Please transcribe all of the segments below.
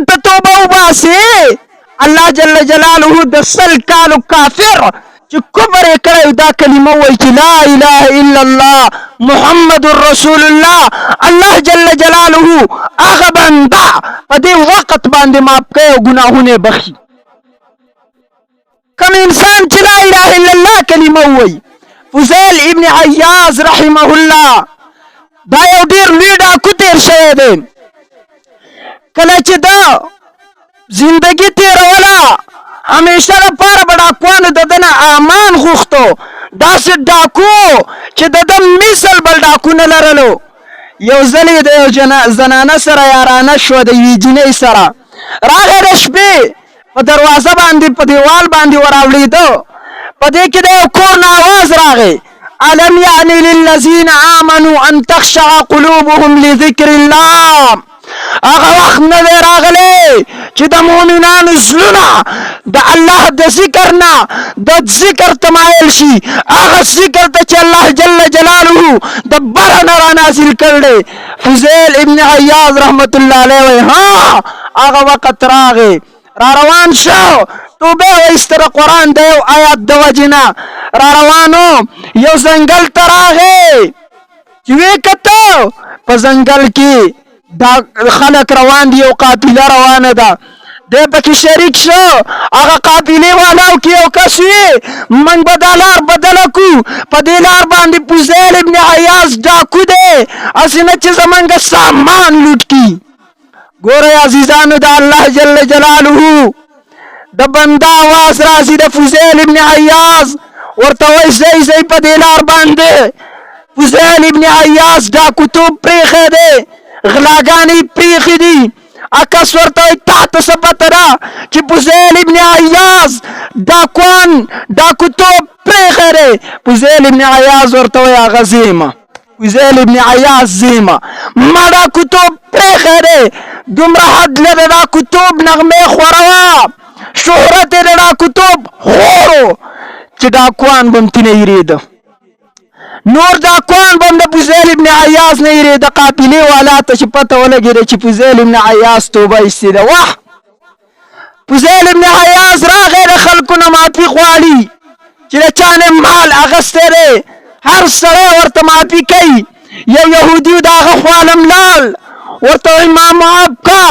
ته توبه وباسې الله جل جلاله د 100 کالو کافر چې کفر یې کړی دا کلمه وایي چې لا اله الا الله محمد رسول الله الله جل جلاله هغه بنده په دې وخت باندې معاف کوي او ګناهونه یې بخښي. کوم انسان چې لا اله الا الله کلمه وایي فضیل ابن عیاض رحمه الله دا یو ډېر لوی ډاکو تېر شوی دی. کله چې دا زندگی تیروله همیشه لپاره به ډاکوانو د ده نه امان غوښتو داسې ډاکو چې د ده مثل بل ډاکو نه لرلو. یو ځل یې د یو زنانه سره یارانه شوه د یوې جینۍ سره راغی د شپې په دروازه باندې په دیوال باندې وراوړېده په دې کې د یو کور نه اواز راغی الم یعنی للذین آمنوا ان تخشع قلوبهم لذکر الله. هغه وخت نه دی راغلی چې د مؤمنانو زړونه د الله د ذکر نه د ذکر تمایل شي هغه ذکر ته چې الله جل جلاله د بره نه رانازل کړی. فضیل ابن عیاض رحمت الله علیه وایي ها هغه وخت راغی را روان شو توبه وایسته د قرآن د یو آیات د وجې نه را روانو یو ځنګل ته راغی چې ویې کته په ځنګل کې دا خلک روان دي یو قافله روانه ده دی پکې شریک شو هغه قافلې والاو کې یو کس وي موږ به دا لار بدله کړو په دې لار باندې فضیل ابن عیاض ډاکو دی هسې نه چې زموږ سامان لوټ کړي. ګورئ عزیزانو د الله جل جلاله د بنده آواز راځي د فضیل ابن عیاض ورته وایي ځئ ځئ په دې لار باندې. فضیل ابن عیاض ډاکوتوب پرېښی دی غلاګانې پرېښې دي اکس ورته وایي تا ته څه پته ده چې فضیل ابن عیاض ډاکوتوب پرېښی دی. فضیل ابن عیاض ورته وایي هغه زیمه فضیل ابن عیاض زیمه ما ډاکوتوب پرېښی دی دومره حد له د ډاکوتوب نغمې خوروه شهرت یې د ډاکوتوب خورو چې ډاکوان به هم ترې هېرېده نور ډاکوان به هم د فضیل ابن عیاض نه هېرېده. قافلې والا ته چې پته ولګېده چې فضیل ابن عیاض توبه ایستې ده واه فضیل ابن عیاض راغی د خلکو نه معافي غواړي چې د چا نه مال اخیستی دی هر سړی ورته معافي کوي. یو یهودي و د هغه خوا لملال ورته وایي ما معاف کا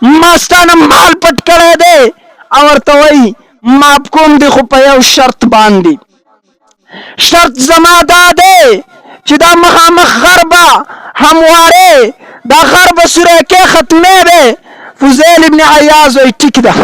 ما ستا نه مال پټ کړی دی او ورته وایي معاف کوم دی خو په یو شرط باندې شرط زما دا دی چې دا مخامخ غر به هموارې دا غر به سوریکې ختمی دی. فضیل ابن عیاض وایي ټیک ده.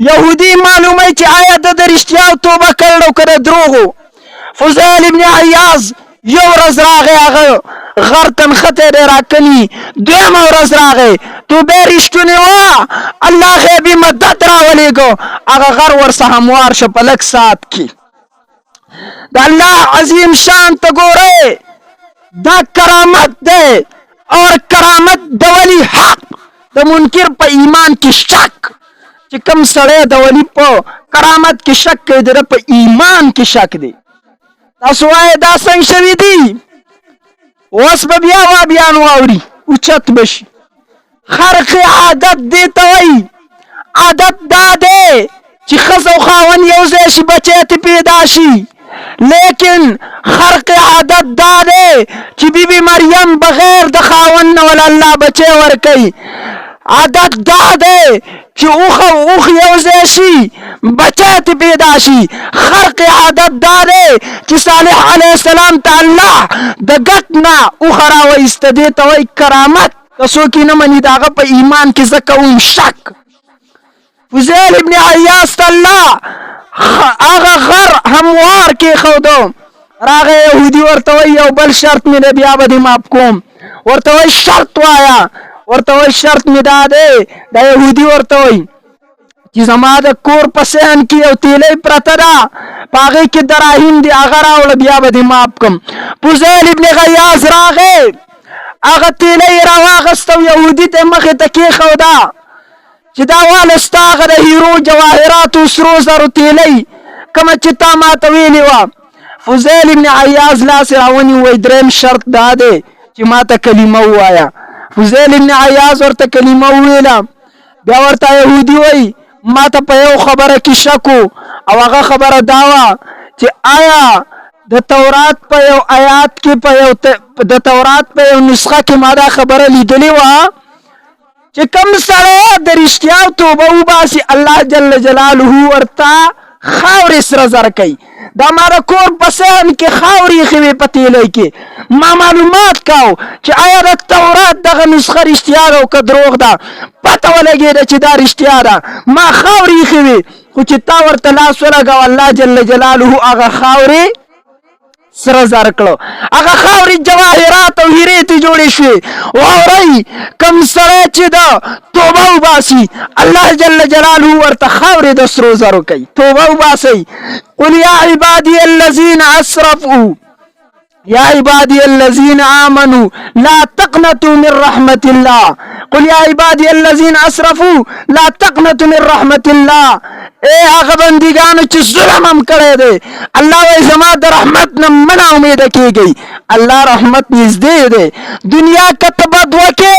یهودي معلوموي چې آیا ده د رښتیا توبه کړې او که د دروغو. فضیل ابن عیاض یو ورځ راغی هغه غر تنختی دی راکني دویمه ورځ راغی توبه رښتونې وه الله غیبي مدد راولېږو هغه غر ورڅه هموار شه په لږ ساعت کې. د الله عظیم شان ته ګورئ دا کرامت دی اور کرامت د ولی حق د منکر په ایمان کې شک چې کوم سړی د ولی په کرامت کې شک کوي د ده په ایمان کې شک دی. تاسو وایئ دا څنګه شوي دي اوس به بیا وابیان واوري اوچت به شي. خرق عادت دې ته وایي عادت دا دی چې ښځه او خاوند یو ځای شي بچی ترې پیدا شي لیکن خرق عادت دا دی چې بیبي مریم بغیر د خاوند نه ول الله بچی ورکوي. عادت دا دی چې اوښ یو ځای شي بچی ترې پیدا شي. خرق عادت دا دی چې صالح علیه السلام ته الله د ګټ نه اوښه راوایسته دې ته وایي کرامت. که څوک یې نه مني د هغه په ایمان کې زه کوم شک. فضیل ابن عیاض ته الله هغه غر هموار کېښودو راغی یهودي ورته وایي یو بل شرط مې دی بیا به دې معاف کوم. ورته وایي شرط وایه ورته وایي شرط مې دا دی دا یهودي ورته وایي چې زما د کور په صحن کې یو تیلی پرته ده په هغې کې دراهم دي هغه راوړه بیا به دې معاف کړم. فضیل ابن عیاض راغی هغه تیلی یې راواخیسته او یهودي ته یې مخې ته کېښوده چې دا واله ستا هغه د هیرو جواهراتو سرو زرو تیلی کومه چې تا ماته ویلې وه. فضیل ابن عیاض لاس یې راونیو وایي دریم شرط دا دی چې ما ته کلمه ووایه فضیل ابن عیاض ورته کلمه وویله. بیا ورته یهودي وایي ما ته په یو خبره کې شک او هغه خبره دا وه چې آیا د تورات په یو آیات کې د تورات په یو نسخه کې ما دا خبره لیدلې وه چې کوم سړی د رښتیا توبه وباسي الله جل جلاله ورته خاورې سره زر کوي. دا ما د کور په سهن کې خاورې ایښې وې په تیلۍ کې. ما معلومات کاو چې آیا د تورات دغه نسخه رښتیا ده او که دروغ ده. پته ولګېده چې دا رښتیا ده. ما خاورې ایښې وې خو چې تا ورته لاس ولګاو الله جل جلاله هغه خاورې سره زر کړو. هغه خاورې جواهرات او هیرې ته جوړې شوې. واورئ کوم سړی چې د توبه وباسي الله جل جلاله ورته خاورې د سرو زرو کوي. توبه وباسئ. قل یا عبادی الذین اسرفوا یا عبادی الذین آمنوا لا تقنطوا من رحمت الله. قل یا عبادی الذین اسرفوا لا تقنطوا من رحمت الله. اے هغه بندګانو چې ظلم هم کړی دی الله وایي زما د رحمت نه مه ناامیده کېږئ. الله رحمت نږدې دی. دنیا که ته بد وکې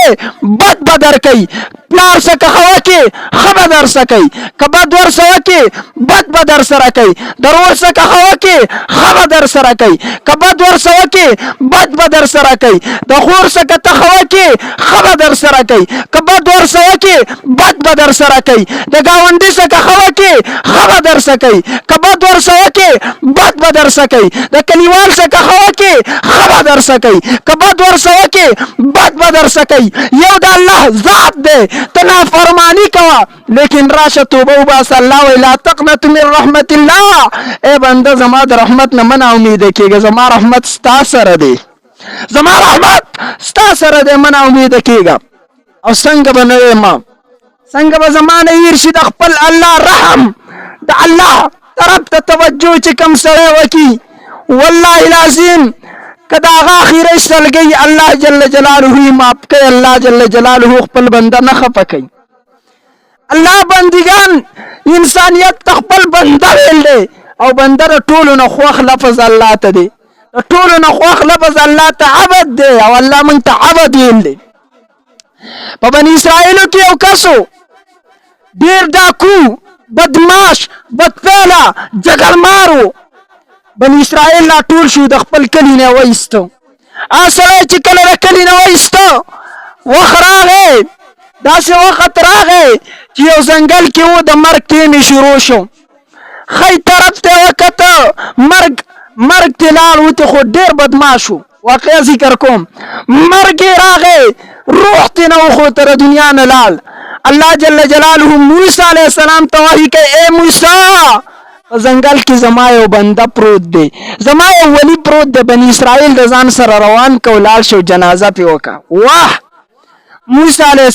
بد به درکوي. پلار څه که ښه وکې ښه به در څه کوي. که بد ورسه وکې بد به در سره کوي. د ورور څه که ښه وکې ښه به در سره کوي. که بد ورسه وکې بد به در سره کوي. د خور څه که ته ښه وکې ښه به در سره کوي. که بد ورسه وکې بد به در سره کوي. د ګاونډي څه که ښه وکې ښه به در څه کوي. که بد ورسه وکې بد به در څه کوي. د کلیوال څه که ښه وکې ښه به در څه کوي. که بد ورسه وکې بد به در څه کوي. یو د الله ذات دی. ته نافرماني کوه لیکن راشه توبه وباسه. الله وایي لا تقنطوا من رحمت الله. ای بنده زما د رحمت نه مه ناامیده کېږه. زما رحمت ستا سره دی. زما رحمت ستا سره دی. مه ناامیده کېږه. او څنګه به نه یم څنګه به زما نه هېر شي د خپل الله رحم. د الله طرف ته توجه چې کوم سړی وکړي والله العظیم که د هغه اخري سلګۍ الله جل جلاله یې معاف کوي. الله جل جلاله خپل بنده نه خفه کوي. الله بندګان انسانیت ته خپل بنده ویل دی او بنده د ټولو نه خوښ لفظ الله ته دی. د ټولو نه خوښ لفظ الله ته عبد دی او الله موږ ته عبد ویل دی. په بني اسرائیلو کې یو کس و ډېر ډاکو بدماش بدفعله جګړهمار و. بني اسرائیل لا ټول شو د خپل کلي نه وایسته. هغه سړی چې کله د کلي نه وایسته وخت راغی داسې وخت راغی چې یو ځنګل کې و د مرګ ټیم شروع شو. ښی طرف ته وکته مرګ ته لاړ وته خو ډېر بدماش و. واقعه ذکر کوم. مرګ یې راغی روح ته نه وخوته د دنیا نه لاړ. الله جل جلاله موسی علیه السلام ته وایي که ای موسی په ځنګل کې زما یو بنده پروت دی. زما یو ولی پروت دی. بني اسرائیل د ځان سره روان کو لاړ شو جنازه پې وکړه. واه موسی علیه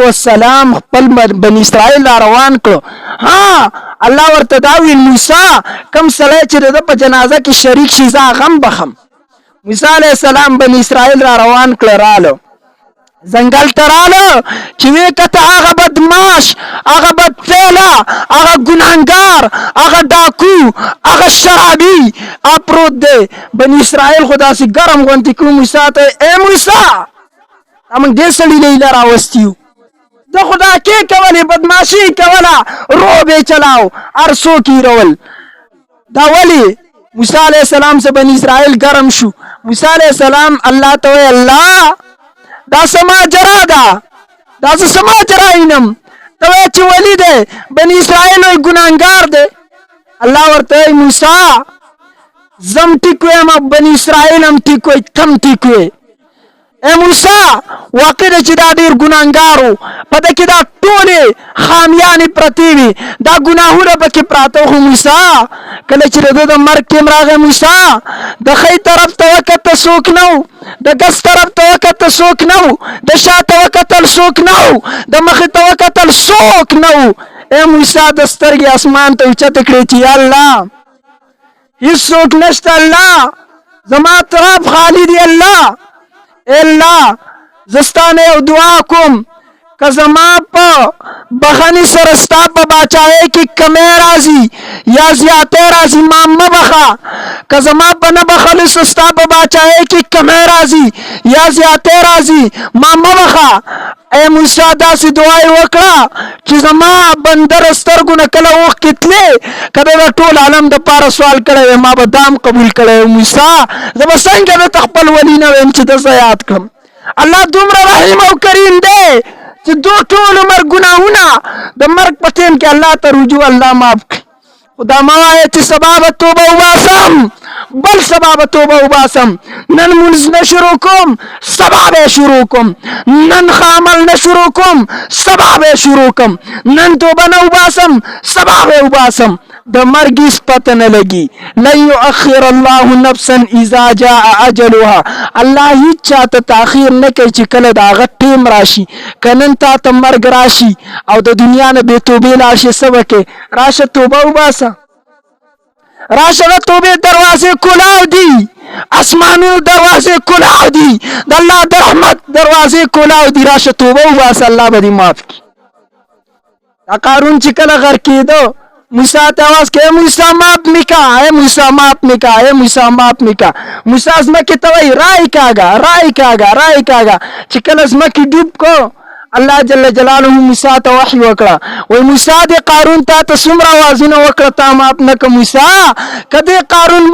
السلام خپل بني اسرائیل را روان کړو. ها الله ورته دا ویل موسی کوم سړی چې د په جنازه کې شریک شي زه هغه هم بخم. موسی علیه السلام بني اسرائیل را روان کړه. راله ځنګل ته راله چې ویې کته هغه بدماش هغه بدفعله هغه ګناهګار هغه ډاکو هغه شرابي پروت دی. بني اسرائیل خو داسې ګرم غوندې کړو موسی ته ای موسی دا موږ دې سړي نه ایله راوستي یو. د خو ډاکې کولې بدماشي کوله روب یې چلاو هر څوک یې رول. دا ولې موسی علیه السلام څه بني اسرائیل ګرم شو. موسی علیه السلام الله ته وایي الله دا څه ماجرا ده دا زه څه ماجرا وینم. ته وایې چې ولي دی بني اسرائیل وایي ګناهګار دی. الله ورته وایي موسی زم ټیک وایم بني اسرائیل هم ټیک وایي ته هم ټیک وایې. ای موسی واقع ده چې دا ډېر ګناهګار و په ده کې دا ټولې خامیانې پرتې وي دا ګناهونه پکې پراته وو. خو موسی کله چې د ده د مرګ ټیم راغی موسی د ښي طرف ته وکته څوک نه و. د ګس طرف ته وکته څوک نه و. د شا ته وکتل څوک نه و. د مخې ته وکتل څوک نه و. ای موسی د سترګې اسمان ته اوچتې کړې چې یا الله هېڅوک نشته. الله زما طرف خالی دی. الله الله زستانه یو دعا کوم که زما په بخنی سره ستا په باچایۍ کې کمی راځي یا زیاته راځي ما مبخه که زما په نه بخلې سستا په باچایۍ کې کمی راځي یا زیاته راځي ما مبخه. اے موسی داسې دعا یې وکړه چې زما بندر سترګو نه کله اوښکې تلې که د ټول عالم دپاره سوال کړی وی ما به دام قبول کړی موسی زه به څنګه درته خپل ولي نه ویم چې داسې یاد کړم. الله دومره رحیم او کریم دی چې دو ټول عمر ګناهونه د مرګ په ټیم کې الله ته رجوع الله معاف کړي. خدا ما وایه چې سبا به توبه وباسم بل سبا به توبه وباسم. نن مونځ نه شروع کوم سبا به شروع کوم. نن ښه عمل نه شروع کوم سبا به شروع کوم. نن توبه نه وباسم سبا به وباسم. د مرګ هیڅ پته نه لګي. لن یؤخر الله نفسا اذا جاء اجلها. الله هیڅ چاته تاخیر نه کوي چې کله د هغه ټیم راشي. که نن تا ته مرګ راشي او د دنیا نه بې توبې لاړ شي څه به کوې؟ راشه توبه وباسه. راشه د توبې دروازې کلاو دي. اسمانونو دروازې کلاو دي. د الله د رحمت دروازې کلاو دي. راشه توبه وباسه الله به دې معاف کړي. دا قارون چې کله غر کېده موسی ته आवाज کوي موسی माफ میکا اے موسی माफ میکا اے موسی माफ میکا. موسی ځمکې ته وایي رای کاږه رای کاږه رای کاږه. چې کله ځمکې ډوب کو الله جل جلاله موسی ته وحی وکړه وای موسی دې قارون تا ته څومره اوازونه وکړه تا معاف نه که موسی که دې قارون